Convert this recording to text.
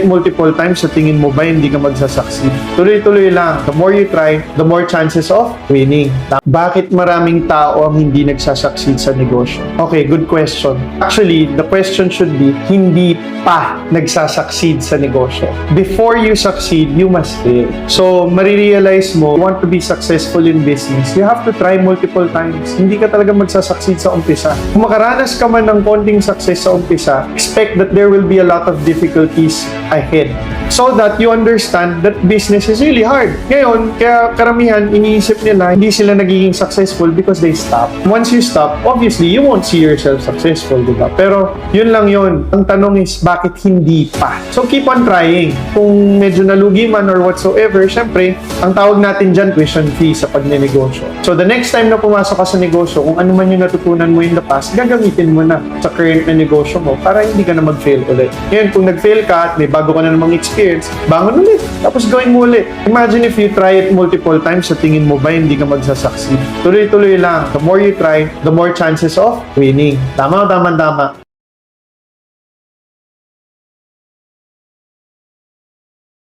multiple times, sa tingin mo ba hindi ka magsasucceed? Tuloy-tuloy lang. The more you try, the more chances of winning. Bakit maraming tao ang hindi nagsasucceed sa negosyo? Okay, good question. Actually, the question should be, hindi pa nagsasucceed sa negosyo. Before you succeed, you must fail. So, marirealize mo, you want to be successful in business, you have to try multiple times. Hindi ka talaga magsasucceed sa umpisa. Kung makaranas ka man ng konting success sa umpisa, expect that there will be a lot of difficulties ahead. So that you understand that business is really hard. Ngayon, kaya karamihan, iniisip nila, hindi sila nagiging successful because they stop. Once you stop, obviously, you won't see yourself successful, diba? Pero, yun lang yun. Ang tanong is, bakit hindi pa? So, keep on trying. Kung medyo nalugi man or whatsoever, syempre, ang tawag natin dyan, tuition fee sa pagnenegosyo. So, the next time na pumasok ka sa negosyo, kung ano man yung natutunan mo in the past, gagamitin mo na sa current na negosyo mo para hindi ka na mag-fail ulit. Ngayon, kung nag-fail ka at may bago ka na namang experience, bangon ulit. Tapos gawin mo ulit. Imagine if you try it multiple times, sa tingin mo ba hindi ka magsasucceed? Tuloy-tuloy lang. The more you try, the more chances of winning. Tama.